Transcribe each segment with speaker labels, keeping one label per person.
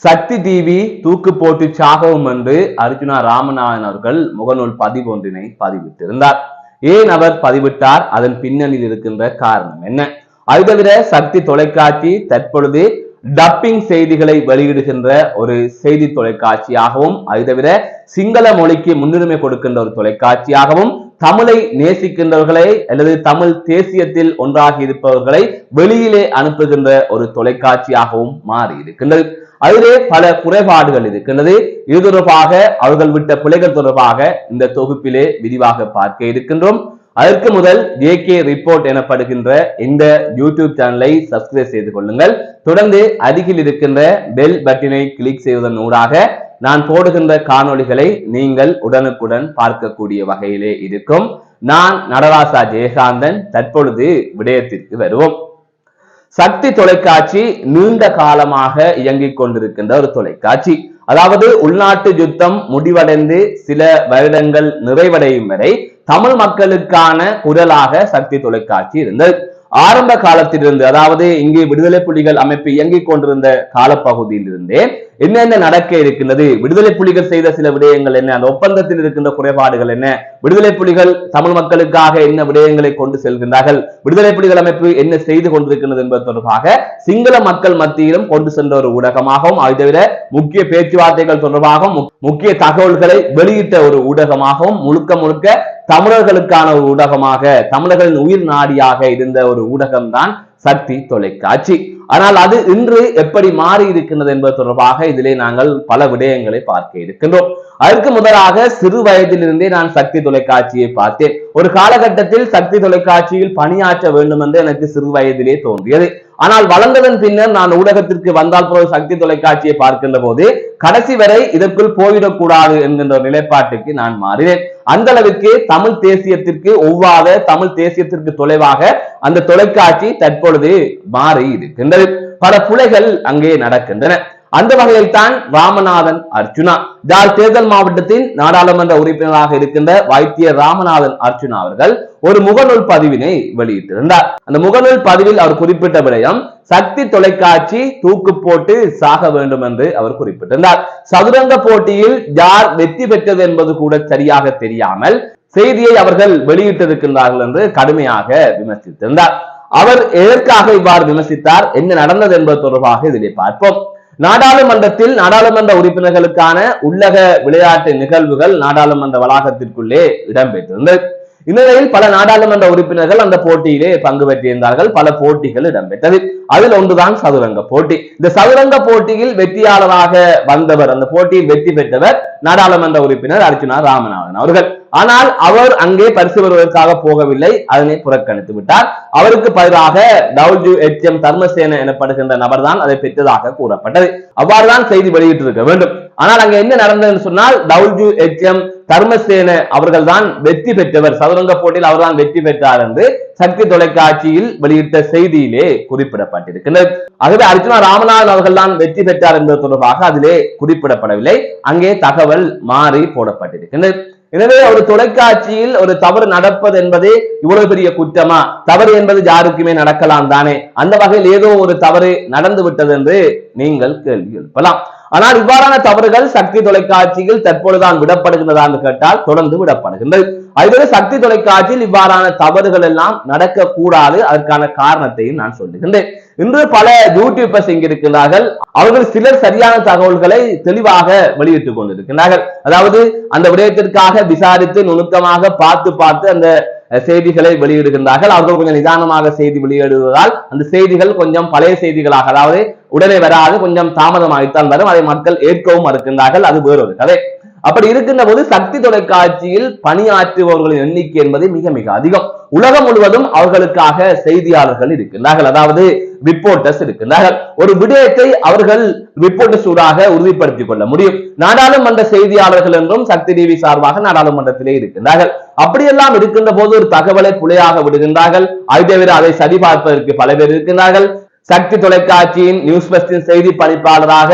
Speaker 1: சக்தி TV தூக்கு போட்டு சாகவும் என்று அர்ஜுனா ராமநாதன் அவர்கள் முகநூல் பதிவு ஒன்றினை பதிவிட்டிருந்தார். ஏன் அவர் பதிவிட்டார்? அதன் பின்னணியில் இருக்கின்ற காரணம் என்ன? அது தவிர சக்தி தொலைக்காட்சி தற்பொழுது டப்பிங் செய்திகளை வெளியிடுகின்ற ஒரு செய்தி தொலைக்காட்சியாகவும், அது தவிர சிங்கள மொழிக்கு முன்னுரிமை கொடுக்கின்ற ஒரு தொலைக்காட்சியாகவும், தமிழை நேசிக்கின்றவர்களை அல்லது தமிழ் தேசியத்தில் ஒன்றாகி இருப்பவர்களை வெளியிலே அனுப்புகின்ற ஒரு தொலைக்காட்சியாகவும் மாறி இருக்கின்றது. அதிலே பல குறைபாடுகள் இருக்கின்றது. இது தொடர்பாக அவர்கள் விட்ட பிழைகள் தொடர்பாக இந்த தொகுப்பிலே விரிவாக பார்க்க இருக்கின்றோம். அதற்கு முதல் ஜேகே ரிப்போர்ட் எனப்படுகின்ற இந்த யூடியூப் சேனலை சப்ஸ்கிரைப் செய்து கொள்ளுங்கள். தொடர்ந்து அருகில் இருக்கின்ற பெல் பட்டனை கிளிக் செய்வதன் ஊடாக நான் போடுகின்ற காணொளிகளை நீங்கள் உடனுக்குடன் பார்க்கக்கூடிய வகையிலே இருக்கும். நான் நடராசா ஜெயகாந்தன். தற்பொழுது விடயத்திற்கு வருவோம். சக்தி தொலைக்காட்சி நீண்ட காலமாக இயங்கிக் கொண்டிருக்கின்ற ஒரு தொலைக்காட்சி. அதாவது உள்நாட்டு யுத்தம் முடிவடைந்து சில வருடங்கள் நிறைவடையும் வரை தமிழ் மக்களுக்கான குரலாக சக்தி தொலைக்காட்சி இருந்தது. ஆரம்ப காலத்திலிருந்து, அதாவது இங்கே விடுதலை புலிகள் அமைப்பு இயங்கிக் கொண்டிருந்த காலப்பகுதியில் இருந்தே என்னென்ன நடக்க இருக்கின்றது, விடுதலை புலிகள் செய்த சில விடயங்கள் என்ன, அந்த ஒப்பந்தத்தில் இருக்கின்ற குறைபாடுகள் என்ன, விடுதலை புலிகள் தமிழ் மக்களுக்காக என்ன விடயங்களை கொண்டு செல்கின்றார்கள், விடுதலை புலிகள் அமைப்பு என்ன செய்து கொண்டிருக்கின்றது என்பது தொடர்பாக சிங்கள மக்கள் மத்தியிலும் கொண்டு சென்ற ஒரு ஊடகமாகவும், அதை தவிர முக்கிய பேச்சுவார்த்தைகள் தொடர்பாகவும் முக்கிய தகவல்களை வெளியிட்ட ஒரு ஊடகமாகவும், முழுக்க முழுக்க தமிழர்களுக்கான ஒரு ஊடகமாக, தமிழர்களின் உயிர் நாடியாக இருந்த ஒரு ஊடகம் தான் சக்தி தொலைக்காட்சி. ஆனால் அது இன்று எப்படி மாறி இருக்கின்றது என்பது தொடர்பாக இதிலே நாங்கள் பல விடயங்களை பார்க்க இருக்கின்றோம். அதற்கு முதலாக சிறு வயதிலிருந்தே நான் சக்தி தொலைக்காட்சியை பார்த்தேன். ஒரு காலகட்டத்தில் சக்தி தொலைக்காட்சியில் பணியாற்ற வேண்டும் என்று எனக்கு சிறு வயதிலே தோன்றியது. ஆனால் வளர்ந்ததன் பின்னர் நான் ஊடகத்திற்கு வந்தால் போது சக்தி தொலைக்காட்சியை பார்க்கின்ற போது கடைசி வரை இதற்குள் போயிடக்கூடாது என்கின்ற ஒரு நிலைப்பாட்டுக்கு நான் மாறினேன். அந்த அளவுக்கு தமிழ் தேசியத்திற்கு ஒவ்வாத, தமிழ் தேசியத்திற்கு தொலைவாக அந்த தொலைக்காட்சி தற்பொழுது மாறி இருக்கின்றது. பல புலைகள் அங்கே நடக்கின்றன. அந்த வகையில் தான் ராமநாதன் அர்ஜுனா, ஜாழ் தேர்தல் மாவட்டத்தின் நாடாளுமன்ற உறுப்பினராக இருக்கின்ற வைத்தியர் ராமநாதன் அர்ஜுனா அவர்கள் ஒரு முகநூல் பதிவினை வெளியிட்டிருந்தார். அந்த முகநூல் பதிவில் அவர் குறிப்பிட்ட விடயம், சக்தி தொலைக்காட்சி தூக்கு போட்டு சாக வேண்டும் என்று அவர் குறிப்பிட்டிருந்தார். சதுரங்க போட்டியில் யார் வெற்றி பெற்றது என்பது கூட சரியாக தெரியாமல் செய்தியை அவர்கள் வெளியிட்டிருக்கின்றார்கள் என்று கடுமையாக விமர்சித்திருந்தார். அவர் எதற்காக இவ்வாறு விமர்சித்தார், என்ன நடந்தது என்பது தொடர்பாக இதிலே பார்ப்போம். நாடாளுமன்றத்தில் நாடாளுமன்ற உறுப்பினர்களுக்கான உள்ளக விளையாட்டு நிகழ்வுகள் நாடாளுமன்ற வளாகத்திற்குள்ளே இடம்பெற்றிருந்தது. இந்நிலையில் பல நாடாளுமன்ற உறுப்பினர்கள் அந்த போட்டியிலே பங்கு பெற்றிருந்தார்கள். பல போட்டிகள் இடம்பெற்றது. அதில் ஒன்றுதான் சதுரங்க போட்டி. இந்த சதுரங்க போட்டியில் வெற்றியாளராக வந்தவர், அந்த போட்டியில் வெற்றி பெற்றவர் நாடாளுமன்ற உறுப்பினர் அர்ஜுனா ராமநாதன் அவர்கள். ஆனால் அவர் அங்கே பரிசு பெறுவதற்காக போகவில்லை, அதனை புறக்கணித்து விட்டார். அவருக்கு பதிலாக WHM தர்மசேன எனப்படுகின்ற நபர் தான் அதை பெற்றதாக கூறப்பட்டது. அவ்வாறுதான் செய்தி வெளியிட்டிருக்க வேண்டும். ஆனால் அங்க என்ன நடந்ததுன்னு சொன்னால், WHM தர்மசேன அவர்கள் தான் வெற்றி பெற்றவர், சதுரங்க போட்டியில் அவர்தான் வெற்றி பெற்றார் என்று சக்தி தொலைக்காட்சியில் வெளியிட்ட செய்தியிலே குறிப்பிடப்பட்டிருக்கிறது. ஆகவே அர்ஜுனா ராமநாதன் அவர்கள் தான் வெற்றி பெற்றார் என்பது தொடர்பாக அதிலே குறிப்பிடப்படவில்லை, அங்கே தகவல் மாறி போடப்பட்டிருக்கிறது. எனவே ஒரு தொலைக்காட்சியில் ஒரு தவறு நடப்பது என்பது இவ்வளவு பெரிய குற்றமா? தவறு என்பது யாருக்குமே நடக்கலாம் தானே? அந்த வகையில் ஏதோ ஒரு தவறு நடந்து விட்டது என்று நீங்கள் கேள்வி எழுப்பலாம். ஆனால் இவ்வாறான தவறுகள் சக்தி தொலைக்காட்சியில் தற்பொழுதுதான் விடப்படுகின்றதா என்று கேட்டால் தொடர்ந்து விடப்படுகின்றது. அதுவே சக்தி தொலைக்காட்சியில் இவ்வாறான தவறுகள் எல்லாம் நடக்க கூடாது, அதற்கான காரணத்தையும் நான் சொல்லுகின்றேன். இன்று பல யூடியூபர்ஸ் இங்கிருக்கிறார்கள். அவர்கள் சிலர் சரியான தகவல்களை தெளிவாக வெளியிட்டுக் கொண்டிருக்கிறார்கள். அதாவது அந்த விடயத்திற்காக விசாரித்து நுணுக்கமாக பார்த்து அந்த செய்திகளை வெளியிடுகின்றார்கள். அவர்கள் கொஞ்சம் நிதானமாக செய்தி வெளியிடுவதால் அந்த செய்திகள் கொஞ்சம் பழைய செய்திகளாக, அதாவது உடனே வராது, கொஞ்சம் தாமதமாகித்தான் வரும். அதை மக்கள் ஏற்கவும் மறுக்கின்றார்கள். அது வேறொரு கதை. அப்படி இருக்கின்ற போது சக்தி தொலைக்காட்சியில் பணியாற்றுபவர்களின் எண்ணிக்கை என்பது மிக மிக அதிகம். உலகம் முழுவதும் அவர்களுக்காக செய்தியாளர்கள் இருக்கின்றார்கள், அதாவது ரிப்போர்ட்டர்ஸ் இருக்கின்றார்கள். ஒரு விடயத்தை அவர்கள் ரிப்போர்ட்டர்ஸ் ஊடாக உறுதிப்படுத்திக் கொள்ள முடியும். நாடாளுமன்ற செய்தியாளர்கள் என்றும் சக்தி டிவி சார்பாக நாடாளுமன்றத்திலே இருக்கின்றார்கள். அப்படியெல்லாம் இருக்கின்ற போது ஒரு தகவலை புலையாக விடுகின்றார்கள். அதை தவிர அதை சரிபார்ப்பதற்கு பல பேர் இருக்கின்றார்கள். சக்தி தொலைக்காட்சியின் நியூஸ் பஸ்டின் செய்தி பணிப்பாளராக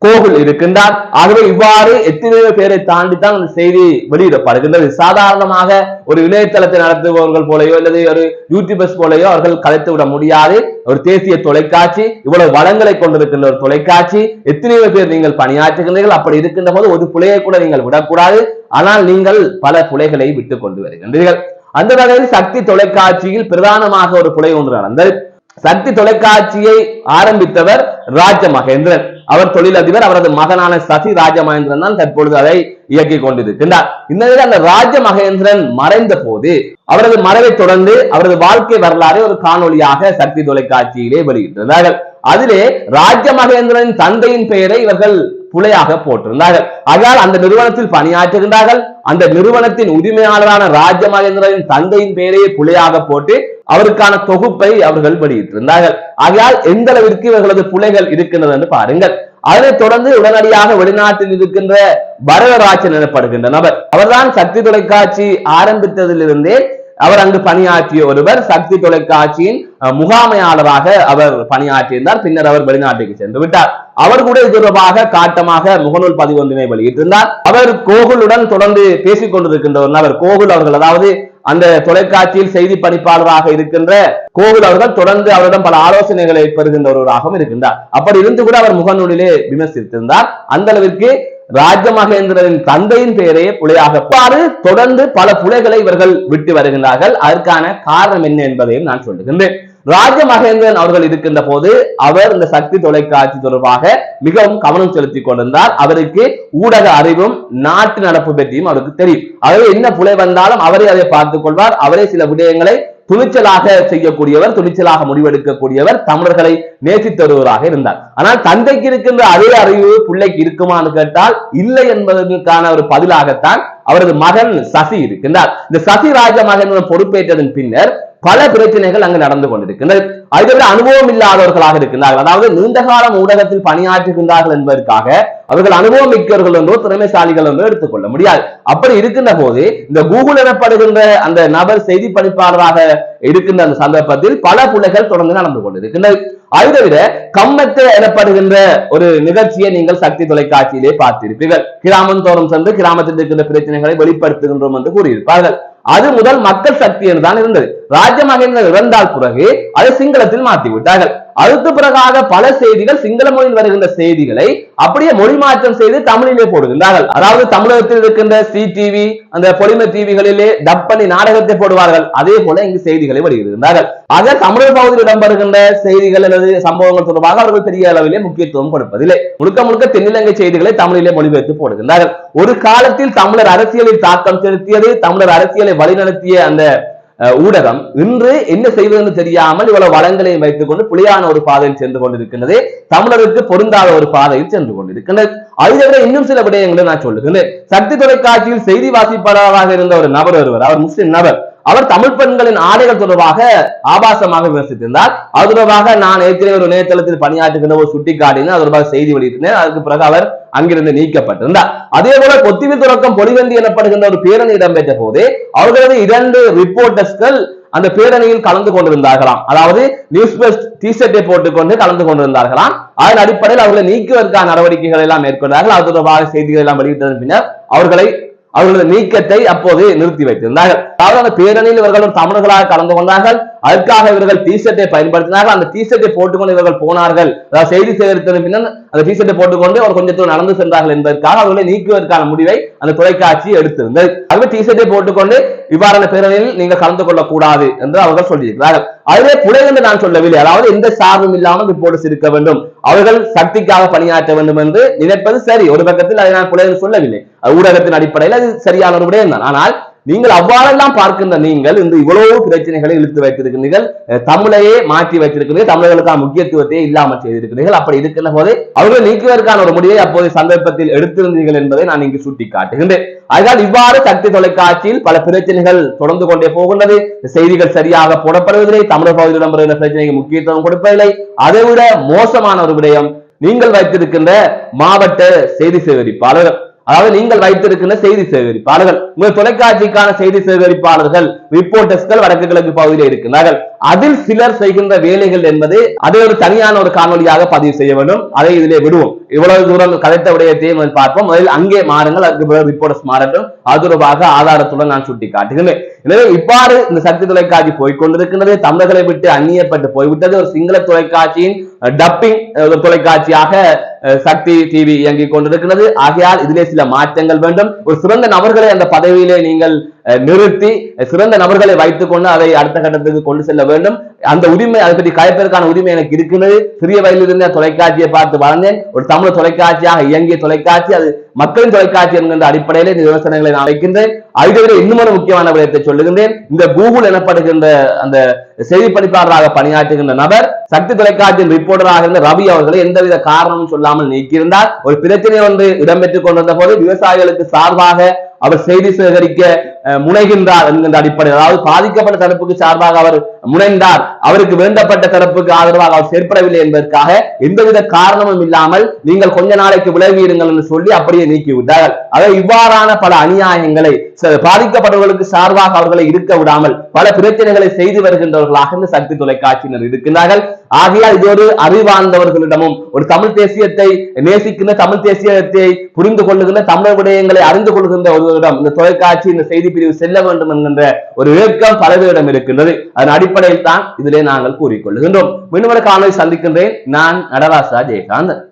Speaker 1: கோகுல் இருக்கின்றார். ஆகவே இவ்வாறு எத்தனையோ பேரை தாண்டித்தான் அந்த செய்தி வெளியிடப்படுகின்றது. சாதாரணமாக ஒரு இணையதளத்தை நடத்துபவர்கள் போலயோ அல்லது ஒரு யூடியூபர்ஸ் போலயோ அவர்கள் கலைத்து விட முடியாது. ஒரு தேசிய தொலைக்காட்சி, இவ்வளவு வளங்களை கொண்டிருக்கின்ற ஒரு தொலைக்காட்சி, எத்தனையோ பேர் நீங்கள் பணியாற்றுகின்றீர்கள். அப்படி இருக்கின்ற போது ஒரு புலையை கூட நீங்கள் விடக்கூடாது. ஆனால் நீங்கள் பல புலைகளை விட்டுக் கொண்டு வருகின்றீர்கள். அந்த வகையில் சக்தி தொலைக்காட்சியில் பிரதானமாக ஒரு புலை ஒன்று நடந்தது. சக்தி தொலைக்காட்சியை ஆரம்பித்தவர் ராஜ மகேந்திரன். அவர் தொழிலதிபர். அவரது மகனான சசி ராஜ மகேந்திரன் தான் தற்பொழுது அதை இயக்கிக் கொண்டிருக்கின்றார். இந்த நிலையில் அந்த ராஜ மகேந்திரன் மறைந்த போது அவரது மறைவை தொடர்ந்து அவரது வாழ்க்கை வரலாறு ஒரு காணொலியாக சக்தி தொலைக்காட்சியிலே வெளியிட்டிருந்தார்கள். அதிலே ராஜ மகேந்திரனின் தந்தையின் பெயரை இவர்கள் புலையாக போட்டிருந்தார்கள். ஆகையால் அந்த நிறுவனத்தில் பணியாற்றுகின்றார்கள். அந்த நிறுவனத்தின் உரிமையாளரான ராஜ மகேந்திரனின் தந்தையின் பெயரையே புலையாக போட்டு அவருக்கான தொகுப்பை அவர்கள் வெளியிட்டிருந்தார்கள். ஆகையால் எந்த அளவிற்கு இவர்களது புலைகள் இருக்கின்றது என்று பாருங்கள். அதனைத் தொடர்ந்து உடனடியாக வெளிநாட்டில் இருக்கின்ற வரதராஜன் எனப்படுகின்ற நபர், அவர்தான் சக்தி தொலைக்காட்சி ஆரம்பித்ததிலிருந்தே அவர் அங்கு பணியாற்றிய ஒருவர். சக்தி தொலைக்காட்சியின் முகாமையாளராக அவர் பணியாற்றியிருந்தார். பின்னர் அவர் வெளிநாட்டுக்கு சென்று விட்டார். அவர் கூட இது தொடர்பாக காட்டமாக முகநூல் பதிவு ஒன்றினை வெளியிட்டிருந்தார். அவர் கோகுலுடன் தொடர்ந்து பேசிக் கொண்டிருக்கின்ற ஒரு நபர். கோகுல் அவர்கள், அதாவது அந்த தொலைக்காட்சியில் செய்தி பணிப்பாளராக இருக்கின்ற கோகுல் அவர்கள் தொடர்ந்து அவரிடம் பல ஆலோசனைகளை பெறுகின்றவராகவும் இருக்கின்றார். அப்படி இருந்து கூட அவர் முகநூலிலே விமர்சித்திருந்தார். அந்த அளவிற்கு ராஜ மகேந்திரனின் தந்தையின் பெயரையே புலையாக தொடர்ந்து பல புலைகளை இவர்கள் விட்டு வருகின்றார்கள். அதற்கான காரணம் என்ன என்பதையும் நான் சொல்லுகின்றேன். ராஜ மகேந்திரன் அவர்கள் இருக்கின்ற போது அவர் இந்த சக்தி தொலைக்காட்சி தொடர்பாக மிகவும் கவனம் செலுத்திக் கொண்டிருந்தார். அவருக்கு ஊடக அறிவும் நாட்டு நடப்பு பற்றியும் அவருக்கு தெரியும். ஆகவே என்ன புலை வந்தாலும் அவரே அதை பார்த்துக் கொள்வார். அவரே சில விடயங்களை துணிச்சலாக செய்யக்கூடியவர், துணிச்சலாக முடிவெடுக்கக்கூடியவர், தமிழர்களை நேசித்து வருவராக இருந்தார். ஆனால் தந்தைக்கு இருக்கின்ற அதே அறிவு பிள்ளைக்கு இருக்குமான்னு கேட்டால் இல்லை என்பதற்கான ஒரு பதிலாகத்தான் அவரது மகன் சசி இருக்கின்றார். இந்த சசி ராஜ மகன் பொறுப்பேற்றதன் பின்னர் பல பிரச்சனைகள் அங்கு நடந்து கொண்டிருக்கின்றது. அதை விட அனுபவம் இல்லாதவர்களாக இருக்கின்றார்கள். அதாவது நீண்ட காலம் ஊடகத்தில் பணியாற்றுகின்றார்கள் என்பதற்காக அவர்கள் அனுபவம் மிக்கவர்கள் என்றோ திறமைசாலிகள் என்றோ எடுத்துக்கொள்ள முடியாது. அப்படி இருக்கின்ற போது இந்த கூகுள் எனப்படுகின்ற அந்த நபர் செய்தி பணிப்பாளராக இருக்கின்ற அந்த சந்தர்ப்பத்தில் பல புள்ளைகள் தொடர்ந்து நடந்து கொண்டிருக்கின்றது. அதை தவிர கம்மத்து எனப்படுகின்ற ஒரு நிகழ்ச்சியை நீங்கள் சக்தி தொலைக்காட்சியிலே பார்த்திருப்பீர்கள். கிராமம் தோறும் சென்று கிராமத்தில் இருக்கின்ற பிரச்சனைகளை வெளிப்படுத்துகின்றோம் என்று கூறியிருப்பார்கள். அது முதல் மக்கள் சக்தி என்றுதான் இருந்தது. ராஜ மகேந்திரன் இறந்தால் பிறகு அதை சிங்களத்தில் மாற்றி விட்டார்கள். அதுக்கு பிறகாக பல செய்திகள் சிங்கள மொழியில் வருகின்ற செய்திகளை அப்படியே மொழி மாற்றம் செய்து தமிழிலே போடுகின்றார்கள். அதாவது தமிழகத்தில் இருக்கின்ற சி டிவி, அந்த பொலிமர் டிவிகளிலே டப் பண்ணி நாடகத்தை போடுவார்கள். அதே போல இங்கு செய்திகளை வெளியிடுகின்றார்கள். ஆக தமிழர் பகுதியில் இடம்பெறுகின்ற செய்திகள் அல்லது சம்பவங்கள் தொடர்பாக அவர்கள் பெரிய அளவிலே முக்கியத்துவம் கொடுப்பதில்லை. முழுக்க முழுக்க தென்னிலங்கை செய்திகளை தமிழிலே மொழிபெயர்த்து போடுகின்றார்கள். ஒரு காலத்தில் தமிழர் அரசியலில் தாக்கம் செலுத்தியது, தமிழர் அரசியலை வழிநடத்திய அந்த ஊடகம் இன்று என்ன செய்வதென்று தெரியாமல் இவ்வளவு வளங்களையும் வைத்துக் கொண்டு புலியான ஒரு பாதையில் சென்று கொண்டிருக்கின்றது. தமிழருக்கு பொருந்தாத ஒரு பாதையில் சென்று கொண்டிருக்கின்றது. அதை விட இன்னும் சில விடயங்களை நான் சொல்லுகின்றேன். சக்தி தொலைக்காட்சியில் செய்தி வாசிப்பாளராக இருந்த ஒரு நபர் ஒருவர், அவர் முஸ்லிம் நபர், அவர் தமிழ் பெண்களின் ஆடைகள் தொடர்பாக ஆபாசமாக விமர்சித்திருந்தார். அது தொடர்பாக நான் ஏற்கனவே ஒரு இணையதளத்தில் பணியாற்றுகின்ற ஒரு சுட்டிக்காட்டின அது தொடர்பாக செய்தி வெளியிட்டிருந்தேன். அதுக்கு பிறகு அவர் அங்கிருந்து நீக்கப்பட்டிருந்தார். அதே போல கொத்திவி துறக்கம் பொலிவந்தி எனப்படுகின்ற ஒரு பேரணி இடம்பெற்ற போது அவர்களது 2 ரிப்போர்ட்டர்ஸ்கள் அந்த பேரணியில் கலந்து கொண்டிருந்தார்களாம். அதாவது நியூஸ் பெஸ்ட் டி-ஷர்ட்டை போட்டுக்கொண்டு கலந்து கொண்டிருந்தார்களாம். அதன் அடிப்படையில் அவர்களை நீக்குவதற்கான நடவடிக்கைகள் எல்லாம் மேற்கொண்டார்கள். அது தொடர்பாக செய்திகள் எல்லாம் வெளியிட்டதன் பின்னர் அவர்களது நீக்கத்தை அப்போது நிறுத்தி வைத்திருந்தார்கள். அதாவது அந்த பேரணியில் இவர்கள் தமிழர்களாக கலந்து கொண்டார்கள். அதற்காக இவர்கள் டி-ஷர்ட்டை பயன்படுத்தினார்கள். அந்த டி-ஷர்ட்டை போட்டுக்கொண்டு இவர்கள் போனார்கள். அதாவது செய்தி சேகரித்ததன் பின்னர் அந்த டி-ஷர்ட்டை போட்டுக்கொண்டு அவர் கொஞ்சம் தூரம் நடந்து சென்றார்கள் என்பதற்காக அவர்களை நீக்குவதற்கான முடிவை அந்த தொலைக்காட்சி எடுத்திருந்தது. அதுவே டி-ஷர்ட்டை போட்டுக்கொண்டு இவ்வாறான பேரணியில் நீங்கள் கலந்து கொள்ளக்கூடாது என்று அவர்கள் சொல்லியிருக்கிறார்கள். அதுவே புலை என்று நான் சொல்லவில்லை. அதாவது எந்த சார்பும் இல்லாமல் ரிப்போர்ட்டர்ஸ் இருக்க வேண்டும், அவர்கள் சக்திக்காக பணியாற்ற வேண்டும் என்று நினைப்பது சரி. ஒரு பக்கத்தில் அதை நான் புலை என்று சொல்லவில்லை. ஊடகத்தின் அடிப்படையில் அது சரியான ஒரு விடயம் தான். ஆனால் நீங்கள் அவ்வாறெல்லாம் பார்க்கின்ற நீங்கள் இந்த இவ்வளவு பிரச்சனைகளை இழுத்து வைத்திருக்கிறீர்கள், தமிழையே மாற்றி வைத்திருக்கிறீர்கள், தமிழர்களுக்கான முக்கியத்துவத்தை இல்லாமல் செய்திருக்கிறீர்கள். அப்படி இருக்கின்ற போது அவர்கள் நீக்குவதற்கான ஒரு முடிவை அப்போது சந்தர்ப்பத்தில் எடுத்திருந்தீர்கள் என்பதை நான் இங்கு சுட்டி காட்டுகின்றேன். அதனால் இவ்வாறு சக்தி தொலைக்காட்சியில் பல பிரச்சனைகள் தொடர்ந்து கொண்டே போகின்றது. செய்திகள் சரியாக போடப்படுவதில்லை, தமிழர் பகுதியில் இடம்பெறுகின்ற பிரச்சனைக்கு முக்கியத்துவம் கொடுப்பதில்லை. அதை விட மோசமான ஒரு விடயம், நீங்கள் வைத்திருக்கின்ற மாவட்ட செய்தி சேகரிப்பாளர்கள், அதாவது நீங்கள் வைத்திருக்கின்ற செய்தி சேகரிப்பாளர்கள், உங்கள் தொலைக்காட்சிக்கான செய்தி சேகரிப்பாளர்கள் ரிப்போர்ட்டர்ஸ்கள் வடக்கு கிழக்கு பகுதியில் இருக்கிறார்கள். அதில் சிலர் செய்கின்ற வேலைகள் என்பது அதை ஒரு தனியான ஒரு காணொலியாக பதிவு செய்ய வேண்டும். அதை இதிலே விடுவோம். இவ்வளவு தூரம் கதைத்த விடயத்தையும் பார்ப்போம். முதலில் அங்கே மாறுங்கள், அதுக்கு பிறகு ரிப்போர்ட்டர்ஸ் மாறட்டும். அது தொடர்பாக ஆதாரத்துடன் நான் சுட்டி காட்டுகிறேன். எனவே இவ்வாறு இந்த சக்தி தொலைக்காட்சி போய்கொண்டிருக்கிறது. தமிழர்களை விட்டு அந்நியப்பட்டு போய்விட்டது. ஒரு சிங்கள தொலைக்காட்சியின் டப்பிங் தொலைக்காட்சியாக சக்தி டிவி இயங்கிக் கொண்டிருக்கிறது. ஆகையால் இதிலே சில மாற்றங்கள் வேண்டும். ஒரு சிறந்த நபர்களை அந்த பதவியிலே நீங்கள் நிறுத்தி சிறந்த நபர்களை வைத்துக் கொண்டு அதை அடுத்த கட்டத்துக்கு கொண்டு செல்ல வேண்டும். அந்த உரிமை, அதை பற்றி கலைப்பதற்கான உரிமை எனக்கு இருக்கிறது. சிறிய வயதிலிருந்து தொலைக்காட்சியை பார்த்து வளர்ந்தேன். ஒரு தமிழ் தொலைக்காட்சியாக இயங்கிய தொலைக்காட்சி, அது மக்களின் தொலைக்காட்சி என்கின்ற அடிப்படையில் இந்த விமர்சனங்களை நான் வைக்கின்றேன். அதுவே இன்னும் ஒரு முக்கியமான விடயத்தை சொல்லுகின்றேன். இந்த கூகுள் எனப்படுகின்ற அந்த செய்தி பணிப்பாளராக பணியாற்றுகின்ற நபர் சக்தி தொலைக்காட்சியின் ரிப்போர்ட்டராக இருந்த ரவி அவர்களை எந்தவித காரணமும் சொல்லாமல் நீக்கியிருந்தார். ஒரு பிரச்சனை ஒன்று இடம்பெற்றுக் கொண்டிருந்த போது விவசாயிகளுக்கு சார்பாக அவர் செய்தி சேகரிக்க முனைகின்றார் என்கின்ற அடிப்படையில், அதாவது பாதிக்கப்பட்ட தரப்புக்கு சார்பாக அவர் முனைந்தார், அவருக்கு வேண்டப்பட்ட தரப்புக்கு ஆதரவாக அவர் செயற்படவில்லை என்பதற்காக எந்தவித காரணமும் இல்லாமல் நீங்கள் கொஞ்ச நாளைக்கு விலகியிருங்கள் என்று சொல்லி அப்படியே நீக்கிவிட்டார்கள். அதாவது இவ்வாறான பல அநியாயங்களை பாதிக்கப்பட்டவர்களுக்கு சார்பாக அவர்களை இருக்க விடாமல் பல பிரச்சனைகளை செய்து வருகின்றவர்களாக இந்த சக்தி தொலைக்காட்சியினர் இருக்கின்றார்கள். ஆகையால் இது ஒரு அறிவார்ந்தவர்களிடமும் ஒரு தமிழ் தேசியத்தை நேசிக்கின்ற, தமிழ் தேசியத்தை புரிந்து கொள்ளுகின்ற, தமிழ் விடயங்களை அறிந்து கொள்கின்ற ஒருவரிடம் இந்த தொலைக்காட்சி, இந்த செய்தி பிரிவு செல்ல வேண்டும் என்கின்ற ஒரு ஏக்கம் பலரிடம் இருக்கின்றது. அதன் அடிப்படையில் தான் இதிலே நாங்கள் கூறிக்கொள்ளுகின்றோம். மீண்டும் காணொலி சந்திக்கின்றேன். நான் நடராசா ஜெயகாந்தன்.